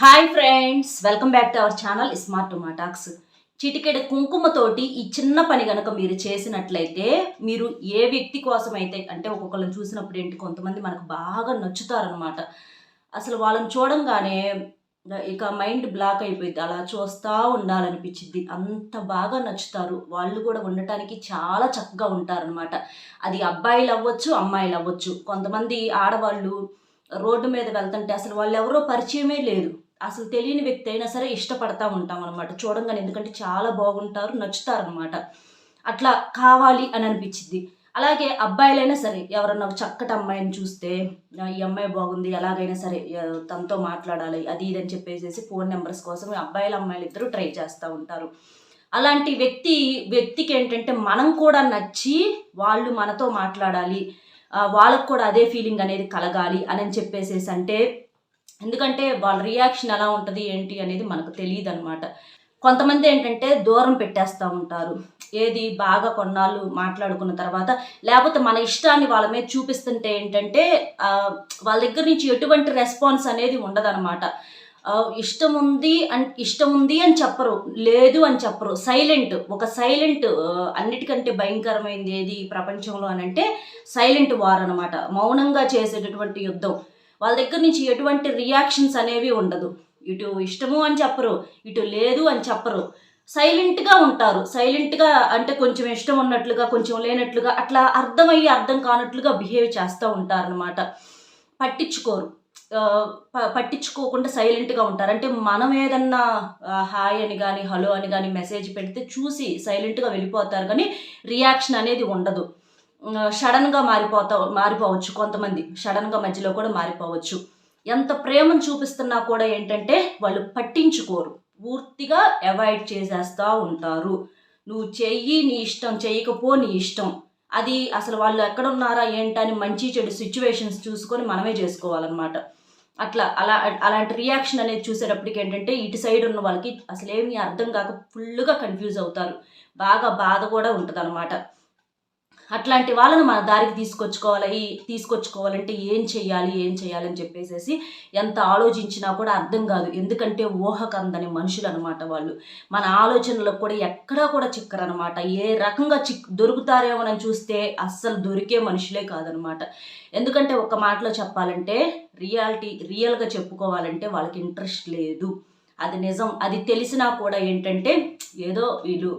Hi friends, welcome back to our channel smart Tomatalks. చిటికెడు కుంకుమతోటి ఈ చిన్న పని కనుక మీరు చేసినట్లయితే మీరు ఏ వ్యక్తి కోసం అయితే అంటే ఒక్కొక్కరిని చూసినప్పుడు ఏంటి కొంతమంది మనకు బాగా నచ్చుతారనమాట. అసలు వాళ్ళని చూడంగానే ఇక మైండ్ బ్లాక్ అయిపోయింది, అలా చూస్తూ ఉండాలనిపించింది. అంత బాగా నచ్చుతారు. వాళ్ళు కూడా ఉండటానికి చాలా చక్కగా ఉంటారనమాట. అది అబ్బాయిలు అవ్వచ్చు, అమ్మాయిలు అవ్వచ్చు. కొంతమంది ఆడవాళ్ళు రోడ్డు మీద వెళ్తుంటే అసలు వాళ్ళు ఎవరో పరిచయమే లేదు, అసలు తెలియని వ్యక్తి అయినా సరే ఇష్టపడతా ఉంటాం అనమాట చూడంగానే. ఎందుకంటే చాలా బాగుంటారు, నచ్చుతారు అనమాట. అట్లా కావాలి అని అనిపించింది. అలాగే అబ్బాయిలైనా సరే ఎవరన్నా ఒక చక్కటి అమ్మాయిని చూస్తే ఈ అమ్మాయి బాగుంది, ఎలాగైనా సరే తనతో మాట్లాడాలి అది ఇది అని చెప్పేసి ఫోన్ నెంబర్స్ కోసం అబ్బాయిలు అమ్మాయిలు ఇద్దరు ట్రై చేస్తూ ఉంటారు. అలాంటి వ్యక్తికి ఏంటంటే మనం కూడా నచ్చి వాళ్ళు మనతో మాట్లాడాలి, వాళ్ళకు కూడా అదే ఫీలింగ్ అనేది కలగాలి అని చెప్పేసేసి అంటే, ఎందుకంటే వాళ్ళ రియాక్షన్ ఎలా ఉంటుంది ఏంటి అనేది మనకు తెలియదు అనమాట. కొంతమంది ఏంటంటే దూరం పెట్టేస్తూ ఉంటారు. ఏది బాగా కొన్నాళ్ళు మాట్లాడుకున్న తర్వాత లేకపోతే మన ఇష్టాన్ని వాళ్ళ మీద చూపిస్తుంటే ఏంటంటే వాళ్ళ దగ్గర నుంచి ఎటువంటి రెస్పాన్స్ అనేది ఉండదన్నమాట. ఇష్టం ఉంది అని చెప్పరు, లేదు అని చెప్పరు. ఒక సైలెంట్ అన్నిటికంటే భయంకరమైనది ఏది ఈ ప్రపంచంలో అని అంటే సైలెంట్ వార్ అనమాట. మౌనంగా చేసేటటువంటి యుద్ధం. వాళ్ళ దగ్గర నుంచి ఎటువంటి రియాక్షన్స్ అనేవి ఉండదు. ఇటు ఇష్టము అని చెప్పరు, ఇటు లేదు అని చెప్పరు. సైలెంట్గా ఉంటారు. సైలెంట్గా అంటే కొంచెం ఇష్టం ఉన్నట్లుగా, కొంచెం లేనట్లుగా, అట్లా అర్థం కానట్లుగా బిహేవ్ చేస్తూ ఉంటారనమాట. పట్టించుకోకుండా సైలెంట్గా ఉంటారు. అంటే మనం ఏదన్నా హాయ్ అని కానీ హలో అని కానీ మెసేజ్ పెడితే చూసి సైలెంట్గా వెళ్ళిపోతారు, కానీ రియాక్షన్ అనేది ఉండదు. సడన్గా మారిపోవచ్చు. కొంతమంది సడన్గా మధ్యలో కూడా మారిపోవచ్చు. ఎంత ప్రేమను చూపిస్తున్నా కూడా ఏంటంటే వాళ్ళు పట్టించుకోరు, పూర్తిగా అవాయిడ్ చేసేస్తూ ఉంటారు. నువ్వు చెయ్యి నీ ఇష్టం, చెయ్యకపో నీ ఇష్టం. అది అసలు వాళ్ళు ఎక్కడున్నారా ఏంటని మంచి చెడు సిచ్యువేషన్స్ చూసుకొని మనమే చేసుకోవాలన్నమాట. అలాంటి రియాక్షన్ అనేది చూసేటప్పటికి ఏంటంటే ఇటు సైడ్ ఉన్న వాళ్ళకి అసలు ఏమీ అర్థం కాక ఫుల్గా కన్ఫ్యూజ్ అవుతారు. బాగా బాధ కూడా ఉంటుంది అనమాట. అట్లాంటి వాళ్ళని మన దారికి తీసుకొచ్చుకోవాలంటే ఏం చెయ్యాలి అని చెప్పేసి ఎంత ఆలోచించినా కూడా అర్థం కాదు. ఎందుకంటే ఊహకందని మనుషులు అనమాట వాళ్ళు. మన ఆలోచనలకు కూడా ఎక్కడా కూడా చిక్కరనమాట. ఏ రకంగా దొరుకుతారేమోనని చూస్తే అస్సలు దొరికే మనుషులే కాదనమాట. ఎందుకంటే ఒక మాటలో చెప్పాలంటే రియల్గా చెప్పుకోవాలంటే వాళ్ళకి ఇంట్రెస్ట్ లేదు. అది నిజం. అది తెలిసినా కూడా ఏంటంటే ఏదో వీళ్ళు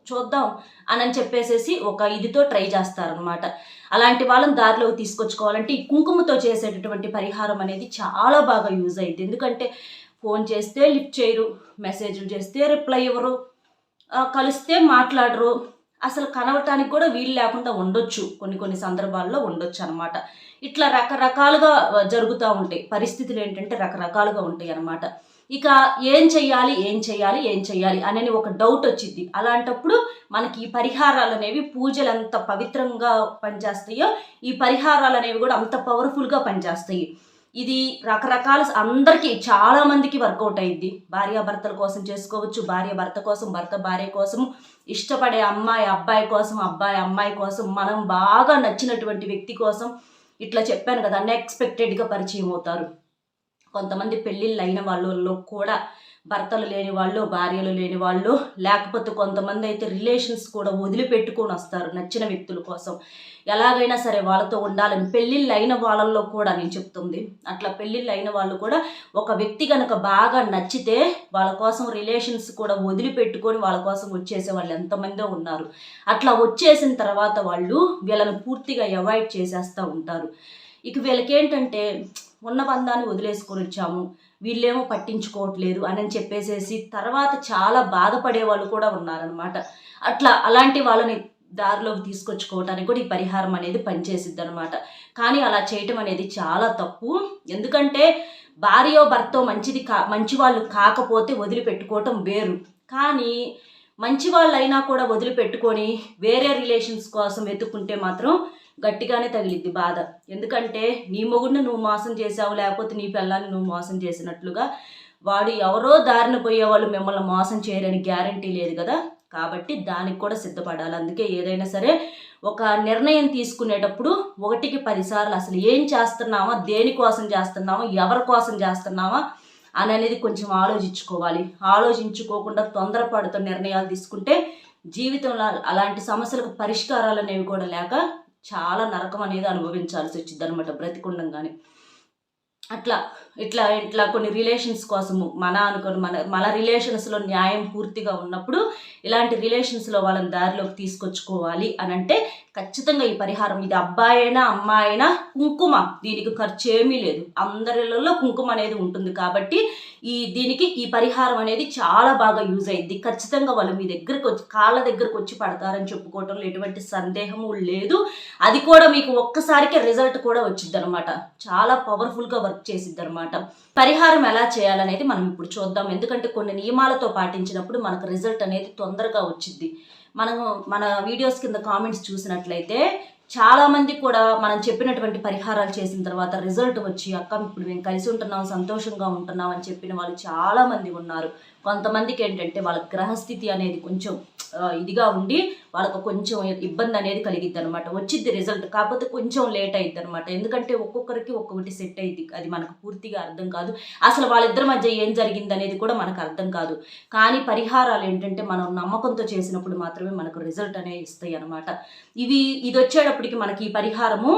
చూద్దాం అని చెప్పేసేసి ఒక ఇదితో ట్రై చేస్తారనమాట. అలాంటి వాళ్ళని దారిలోకి తీసుకొచ్చుకోవాలంటే ఈ కుంకుమతో చేసేటటువంటి పరిహారం అనేది చాలా బాగా యూజ్ అయ్యింది. ఎందుకంటే ఫోన్ చేస్తే లిఫ్ట్ చేయరు, మెసేజ్లు చేస్తే రిప్లై ఇవ్వరు, కలిస్తే మాట్లాడరు, అసలు కనవటానికి కూడా వీలు లేకుండా ఉండొచ్చు. కొన్ని సందర్భాల్లో ఉండొచ్చు అనమాట. ఇట్లా రకరకాలుగా జరుగుతూ ఉంటాయి. పరిస్థితులు ఏంటంటే రకరకాలుగా ఉంటాయి అనమాట. ఇక ఏం చెయ్యాలి అనేది ఒక డౌట్ వచ్చింది. అలాంటప్పుడు మనకి ఈ పరిహారాలు అనేవి పూజలు ఎంత పవిత్రంగా పనిచేస్తాయో ఈ పరిహారాలు అనేవి కూడా అంత పవర్ఫుల్గా పనిచేస్తాయి. ఇది రకరకాల అందరికీ చాలా మందికి వర్కౌట్ అయ్యిద్ది. భార్యాభర్తల కోసం చేసుకోవచ్చు, భార్య భర్త కోసం, భర్త భార్య కోసం, ఇష్టపడే అమ్మాయి అబ్బాయి కోసం, అబ్బాయి అమ్మాయి కోసం, మనం బాగా నచ్చినటువంటి వ్యక్తి కోసం. ఇట్లా చెప్పాను కదా, అన్ఎక్స్పెక్టెడ్గా పరిచయం అవుతారు. కొంతమంది పెళ్ళిళ్ళు అయిన వాళ్ళలో కూడా భర్తలు లేని వాళ్ళు, భార్యలు లేని వాళ్ళు, లేకపోతే కొంతమంది అయితే రిలేషన్స్ కూడా వదిలిపెట్టుకొని వస్తారు నచ్చిన వ్యక్తుల కోసం. ఎలాగైనా సరే వాళ్ళతో ఉండాలని పెళ్ళిళ్ళు అయిన వాళ్ళల్లో కూడా నేను చెప్తుంది. అట్లా పెళ్ళిళ్ళు అయిన వాళ్ళు కూడా ఒక వ్యక్తి కనుక బాగా నచ్చితే వాళ్ళ కోసం రిలేషన్స్ కూడా వదిలిపెట్టుకొని వాళ్ళ కోసం వచ్చేసే వాళ్ళు ఎంతమందో ఉన్నారు. అట్లా వచ్చేసిన తర్వాత వాళ్ళు వీళ్ళని పూర్తిగా అవాయిడ్ చేసేస్తూ ఉంటారు. ఇక వీళ్ళకి ఏంటంటే ఉన్న బంధాన్ని వదిలేసుకొని వచ్చాము, వీళ్ళేమో పట్టించుకోవట్లేదు అని చెప్పేసేసి తర్వాత చాలా బాధపడే వాళ్ళు కూడా ఉన్నారనమాట. అలాంటి వాళ్ళని దారిలోకి తీసుకొచ్చుకోవటానికి కూడా ఈ పరిహారం అనేది పనిచేసిద్ది అనమాట. కానీ అలా చేయటం అనేది చాలా తప్పు. ఎందుకంటే భార్యో భర్తో మంచి వాళ్ళు కాకపోతే వదిలిపెట్టుకోవటం వేరు. కానీ మంచి వాళ్ళు అయినా కూడా వదిలిపెట్టుకొని వేరే రిలేషన్స్ కోసం వెతుక్కుంటే మాత్రం గట్టిగానే తగిలిద్ది బాధ. ఎందుకంటే నీ మొగుడిని నువ్వు మోసం చేసావు, లేకపోతే నీ పిల్లాన్ని నువ్వు మోసం చేసినట్లుగా వాడు ఎవరో దారిన పోయేవాళ్ళు మిమ్మల్ని మోసం చేయరని గ్యారంటీ లేదు కదా. కాబట్టి దానికి కూడా సిద్ధపడాలి. అందుకే ఏదైనా సరే ఒక నిర్ణయం తీసుకునేటప్పుడు 1కి 10 సార్లు అసలు ఏం చేస్తున్నామా, దేనికోసం చేస్తున్నామా, ఎవరి కోసం చేస్తున్నామా అనేది కొంచెం ఆలోచించుకోవాలి. ఆలోచించుకోకుండా తొందరపాటుతో నిర్ణయాలు తీసుకుంటే జీవితంలో అలాంటి సమస్యలకు పరిష్కారాలు అనేవి కూడా లేక చాలా నరకం అనేది అనుభవించాల్సి వచ్చింది అనమాట బ్రతికుండంగానే. ఇట్లా కొన్ని రిలేషన్స్ కోసము మన రిలేషన్స్లో న్యాయం పూర్తిగా ఉన్నప్పుడు ఇలాంటి రిలేషన్స్లో వాళ్ళని దారిలోకి తీసుకొచ్చుకోవాలి అని అంటే ఖచ్చితంగా ఈ పరిహారం, ఇది అబ్బాయి అయినా అమ్మాయి అయినా కుంకుమ, దీనికి ఖర్చు ఏమీ లేదు. అందరిలో కుంకుమ అనేది ఉంటుంది కాబట్టి దీనికి ఈ పరిహారం అనేది చాలా బాగా యూజ్ అయ్యింది. ఖచ్చితంగా వాళ్ళు మీ దగ్గరకు వచ్చి కాళ్ళ దగ్గరకు వచ్చి పడతారని చెప్పుకోవటంలో ఎటువంటి సందేహము లేదు. అది కూడా మీకు ఒక్కసారికే రిజల్ట్ కూడా వచ్చింది అనమాట. చాలా పవర్ఫుల్గా వర్క్ చేసిద్ది అనమాట. పరిహారం ఎలా చేయాలనేది మనం ఇప్పుడు చూద్దాం. ఎందుకంటే కొన్ని నియమాలతో పాటించినప్పుడు మనకు రిజల్ట్ అనేది తొందరగా వచ్చింది. మన వీడియోస్ కింద కామెంట్స్ చూసినట్లయితే చాలామంది కూడా మనం చెప్పినటువంటి పరిహారాలు చేసిన తర్వాత రిజల్ట్ వచ్చి అక్క ఇప్పుడు మేము కలిసి ఉంటున్నాం, సంతోషంగా ఉంటున్నాం అని చెప్పిన వాళ్ళు చాలామంది ఉన్నారు. కొంతమందికి ఏంటంటే వాళ్ళ గ్రహస్థితి అనేది కొంచెం ఇదిగా ఉండి వాళ్ళకు కొంచెం ఇబ్బంది అనేది కలిగిద్ది అనమాట. వచ్చిద్ది రిజల్ట్, కాకపోతే కొంచెం లేట్ అయిద్ది అనమాట. ఎందుకంటే ఒక్కొక్కరికి ఒక్కొక్కటి సెట్ అయింది, అది మనకు పూర్తిగా అర్థం కాదు. అసలు వాళ్ళిద్దరి మధ్య ఏం జరిగింది అనేది కూడా మనకు అర్థం కాదు. కానీ పరిహారాలు ఏంటంటే మనం నమ్మకంతో చేసినప్పుడు మాత్రమే మనకు రిజల్ట్ అనేది ఇస్తాయి అనమాట. ఇది వచ్చేటప్పటికి మనకి ఈ పరిహారము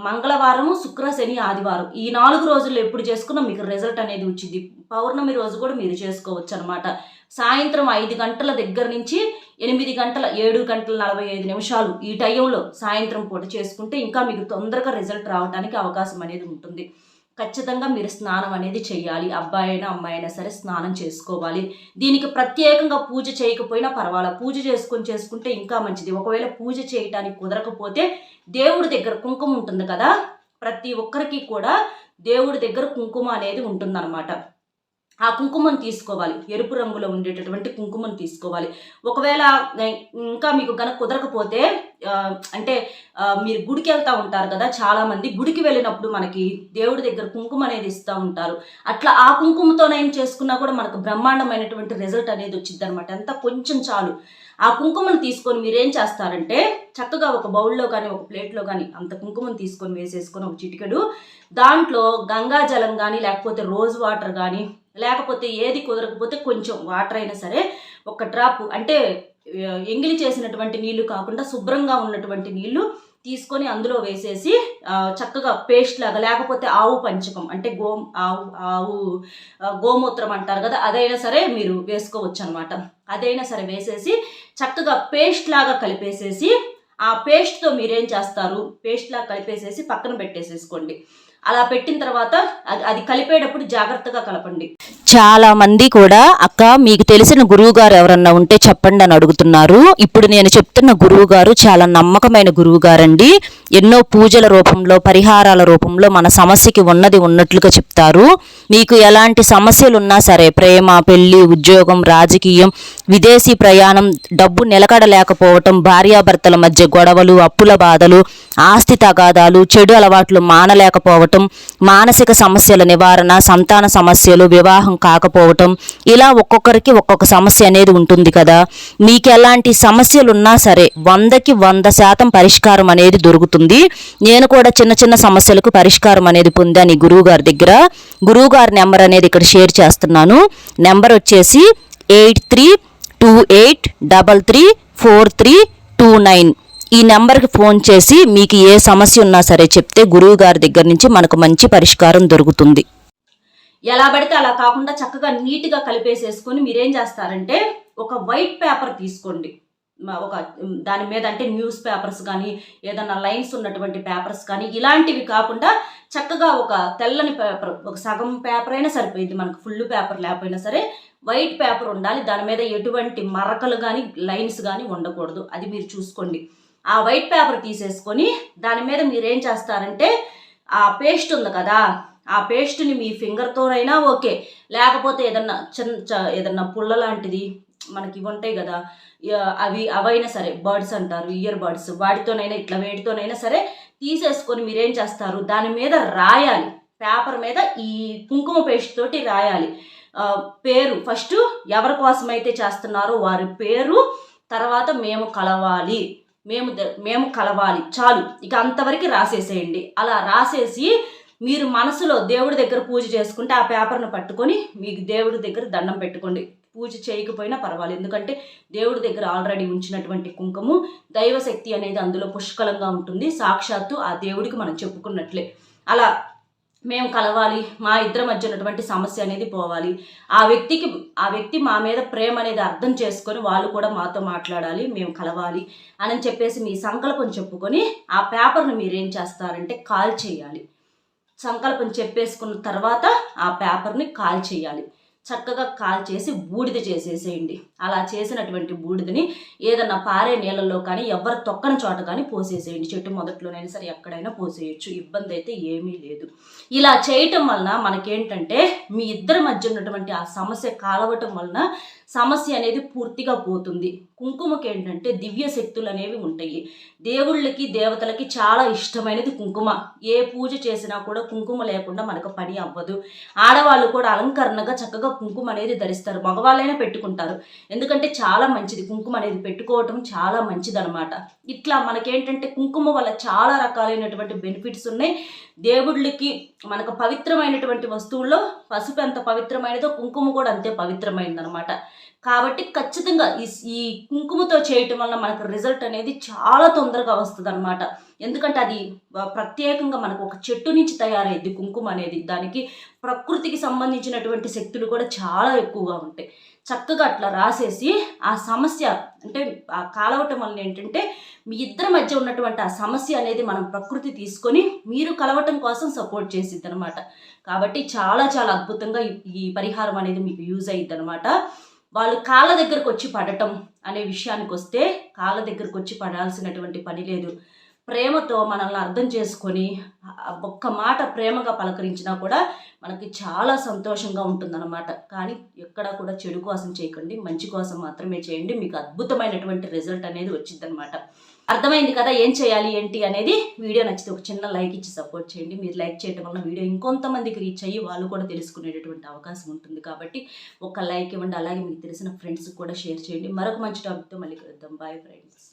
మంగళవారము, శుక్ర, శని, ఆదివారం ఈ 4 రోజుల్లో ఎప్పుడు చేసుకున్నా మీకు రిజల్ట్ అనేది వచ్చింది. పౌర్ణమి రోజు కూడా మీరు చేసుకోవచ్చు అనమాట. సాయంత్రం 5 గంటల దగ్గర నుంచి 8 గంటల 7:45 ఈ టైంలో సాయంత్రం పూట చేసుకుంటే ఇంకా మీకు తొందరగా రిజల్ట్ రావడానికి అవకాశం అనేది ఉంటుంది. ఖచ్చితంగా మీరు స్నానం అనేది చేయాలి. అబ్బాయి అయినా అమ్మాయి అయినా సరే స్నానం చేసుకోవాలి. దీనికి ప్రత్యేకంగా పూజ చేయకపోయినా పర్వాలేదు, పూజ చేసుకుంటే ఇంకా మంచిది. ఒకవేళ పూజ చేయటానికి కుదరకపోతే దేవుడి దగ్గర కుంకుమ ఉంటుంది కదా, ప్రతి ఒక్కరికి కూడా దేవుడి దగ్గర కుంకుమ అనేది ఉంటుందన్నమాట. ఆ కుంకుమను తీసుకోవాలి, ఎరుపు రంగులో ఉండేటటువంటి కుంకుమను తీసుకోవాలి. ఒకవేళ ఇంకా మీకు కనుక కుదరకపోతే అంటే మీరు గుడికి వెళ్తూ ఉంటారు కదా, చాలామంది గుడికి వెళ్ళినప్పుడు మనకి దేవుడి దగ్గర కుంకుమ అనేది ఇస్తూ ఉంటారు. అట్లా ఆ కుంకుమతోనైనా చేసుకున్నా కూడా మనకు బ్రహ్మాండమైనటువంటి రిజల్ట్ అనేది వచ్చింది అనమాట. అంతా కొంచెం చాలు. ఆ కుంకుమను తీసుకొని మీరేం చేస్తారంటే చక్కగా ఒక బౌల్లో కానీ ఒక ప్లేట్లో కానీ అంత కుంకుమను తీసుకొని వేసేసుకొని ఒక చిటికెడు దాంట్లో గంగాజలం కానీ లేకపోతే రోజ్ వాటర్ కానీ లేకపోతే ఏది కుదరకపోతే కొంచెం వాటర్ అయినా సరే ఒక డ్రాప్, అంటే ఎంగిలి చేసినటువంటి నీళ్లు కాకుండా శుభ్రంగా ఉన్నటువంటి నీళ్లు తీసుకొని అందులో వేసేసి చక్కగా పేస్ట్ లాగా, లేకపోతే ఆవు పంచకం అంటే ఆవు గోమూత్రం అంటారు కదా, అదైనా సరే మీరు వేసుకోవచ్చు అనమాట. అదైనా సరే వేసేసి చక్కగా పేస్ట్ లాగా కలిపేసేసి ఆ పేస్ట్తో మీరేం చేస్తారు, పేస్ట్ లాగా కలిపేసేసి పక్కన పెట్టేసేసుకోండి. అలా పెట్టిన తర్వాత అది కలిపేటప్పుడు జాగ్రత్తగా కలపండి. చాలా మంది కూడా అక్క మీకు తెలిసిన గురువు గారు ఎవరన్నా ఉంటే చెప్పండి అని అడుగుతున్నారు. ఇప్పుడు నేను చెప్తున్న గురువు గారు చాలా నమ్మకమైన గురువు గారండి. ఎన్నో పూజల రూపంలో, పరిహారాల రూపంలో మన సమస్యకి ఉన్నది ఉన్నట్లుగా చెప్తారు. మీకు ఎలాంటి సమస్యలు ఉన్నా సరే, ప్రేమ, పెళ్లి, ఉద్యోగం, రాజకీయం, విదేశీ ప్రయాణం, డబ్బు నిలకడలేకపోవటం, భార్యాభర్తల మధ్య గొడవలు, అప్పుల బాధలు, ఆస్తి తగాదాలు, చెడు అలవాట్లు మానలేకపోవటం, మానసిక సమస్యల నివారణ, సంతాన సమస్యలు, వివాహం కాకపోవటం, ఇలా ఒక్కొక్కరికి ఒక్కొక్క సమస్య అనేది ఉంటుంది కదా. మీకు ఎలాంటి సమస్యలు ఉన్నా సరే 100కి 100% పరిష్కారం అనేది దొరుకుతుంది. నేను కూడా చిన్న చిన్న సమస్యలకు పరిష్కారం అనేది పొందాను ఈ గురువుగారి దగ్గర. గురువుగారి నెంబర్ అనేది ఇక్కడ షేర్ చేస్తున్నాను. నెంబర్ వచ్చేసి 8328334329. ఈ నెంబర్కి ఫోన్ చేసి మీకు ఏ సమస్య ఉన్నా సరే చెప్తే గురువు గారి దగ్గర నుంచి మనకు మంచి పరిష్కారం దొరుకుతుంది. ఎలా పడితే అలా కాకుండా చక్కగా నీట్గా కలిపేసేసుకొని మీరేం చేస్తారంటే ఒక వైట్ పేపర్ తీసుకోండి. దాని మీద అంటే న్యూస్ పేపర్స్ కానీ ఏదన్నా లైన్స్ ఉన్నటువంటి పేపర్స్ కానీ ఇలాంటివి కాకుండా చక్కగా ఒక తెల్లని పేపర్, ఒక సగం పేపర్ అయినా సరిపోయింది మనకు, ఫుల్ పేపర్ లేకపోయినా సరే వైట్ పేపర్ ఉండాలి. దాని మీద ఎటువంటి మరకలు కానీ లైన్స్ కానీ ఉండకూడదు, అది మీరు చూసుకోండి. ఆ వైట్ పేపర్ తీసేసుకొని దాని మీద మీరేం చేస్తారంటే ఆ పేస్ట్ ఉంది కదా, ఆ పేస్ట్ని మీ ఫింగర్తోనైనా ఓకే, లేకపోతే ఏదన్నా పుల్ల లాంటిది మనకి ఉంటాయి కదా అవైనా సరే, బర్డ్స్ అంటారు, ఇయర్ బర్డ్స్, వాటితోనైనా ఇట్లా వేటితోనైనా సరే తీసేసుకొని మీరేం చేస్తారు, దాని మీద రాయాలి. పేపర్ మీద ఈ కుంకుమ పేస్ట్ తోటి రాయాలి. పేరు ఫస్ట్ ఎవరి కోసమైతే చేస్తున్నారో వారి పేరు, తర్వాత మేము కలవాలి చాలు, ఇక అంతవరకు రాసేసేయండి. అలా రాసేసి మీరు మనసులో దేవుడి దగ్గర పూజ చేసుకుంటే ఆ పేపర్ను పట్టుకొని మీకు దేవుడి దగ్గర దండం పెట్టుకోండి. పూజ చేయకపోయినా పర్వాలేదు, ఎందుకంటే దేవుడి దగ్గర ఆల్రెడీ ఉంచినటువంటి కుంకుమ దైవశక్తి అనేది అందులో పుష్కలంగా ఉంటుంది. సాక్షాత్తు ఆ దేవుడికి మనం చెప్పుకున్నట్లే. అలా మేము కలవాలి, మా ఇద్దరి మధ్య ఉన్నటువంటి సమస్య అనేది పోవాలి, ఆ వ్యక్తి మా మీద ప్రేమ అనేది అర్థం చేసుకొని వాళ్ళు కూడా మాతో మాట్లాడాలి, మేము కలవాలి అని చెప్పేసి మీ సంకల్పం చెప్పుకొని ఆ పేపర్ను మీరేం చేస్తారంటే కాల్ చేయాలి. సంకల్పం చెప్పేసుకున్న తర్వాత ఆ పేపర్ని కాల్ చేయాలి. చక్కగా కాల్ చేసి బూడిద చేసేసేయండి. అలా చేసినటువంటి బూడిదని ఏదన్నా పారే నీళ్ళల్లో కానీ ఎవరు తొక్కని చోట కానీ పోసేసేయండి. చెట్టు మొదట్లోనైనా సరే ఎక్కడైనా పోసేయచ్చు, ఇబ్బంది అయితే ఏమీ లేదు. ఇలా చేయటం వలన మనకేంటంటే మీ ఇద్దరి మధ్య ఉన్నటువంటి ఆ సమస్య కాలవటం వలన సమస్య అనేది పూర్తిగా పోతుంది. కుంకుమకి ఏంటంటే దివ్య శక్తులు అనేవి ఉంటాయి. దేవుళ్ళకి దేవతలకి చాలా ఇష్టమైనది కుంకుమ. ఏ పూజ చేసినా కూడా కుంకుమ లేకుండా మనకు పని అవ్వదు. ఆడవాళ్ళు కూడా అలంకరణగా చక్కగా కుంకుమ అనేది ధరిస్తారు, మగవాళ్ళైనా పెట్టుకుంటారు. ఎందుకంటే చాలా మంచిది, కుంకుమ అనేది పెట్టుకోవటం చాలా మంచిది అనమాట. ఇట్లా మనకేంటంటే కుంకుమ వల్ల చాలా రకాలైనటువంటి బెనిఫిట్స్ ఉన్నాయి. దేవుళ్ళకి మనకు పవిత్రమైనటువంటి వస్తువుల్లో పసుపు ఎంత పవిత్రమైనదో కుంకుమ కూడా అంతే పవిత్రమైనది అనమాట. కాబట్టి ఖచ్చితంగా ఈ కుంకుమతో చేయటం వల్ల మనకు రిజల్ట్ అనేది చాలా తొందరగా వస్తుంది అనమాట. ఎందుకంటే అది ప్రత్యేకంగా మనకు ఒక చెట్టు నుంచి తయారైంది కుంకుమ అనేది. దానికి ప్రకృతికి సంబంధించినటువంటి శక్తులు కూడా చాలా ఎక్కువగా ఉంటాయి. చక్కగా అట్లా రాసేసి ఆ సమస్య అంటే ఆ కాలవటం వల్ల ఏంటంటే మీ ఇద్దరి మధ్య ఉన్నటువంటి ఆ సమస్య అనేది మనం ప్రకృతి తీసుకొని మీరు కలవటం కోసం సపోర్ట్ చేసిద్ది అనమాట. కాబట్టి చాలా చాలా అద్భుతంగా ఈ పరిహారం అనేది మీకు యూజ్ అయ్యిద్ది అనమాట. వాళ్ళు కాళ్ళ దగ్గరకు వచ్చి పడటం అనే విషయానికి వస్తే కాళ్ళ దగ్గరకు వచ్చి పడాల్సినటువంటి పని లేదు. ప్రేమతో మనల్ని అర్థం చేసుకొని ఒక్క మాట ప్రేమగా పలకరించినా కూడా మనకి చాలా సంతోషంగా ఉంటుందన్నమాట. కానీ ఎక్కడా కూడా చెడు కోసం చేయకండి, మంచి కోసం మాత్రమే చేయండి. మీకు అద్భుతమైనటువంటి రిజల్ట్ అనేది వచ్చిందనమాట. అర్థమైంది కదా ఏం చేయాలి ఏంటి అనేది. వీడియో నచ్చితే ఒక చిన్న లైక్ ఇచ్చి సపోర్ట్ చేయండి. మీరు లైక్ చేయడం వల్ల వీడియో ఇంకొంతమందికి రీచ్ అయ్యి వాళ్ళు కూడా తెలుసుకునేటటువంటి అవకాశం ఉంటుంది. కాబట్టి ఒక లైక్ ఇవ్వండి, అలాగే మీకు తెలిసిన ఫ్రెండ్స్కి కూడా షేర్ చేయండి. మరొక మంచి టాపిక్తో మళ్ళీ కలుద్దాం. Bye friends.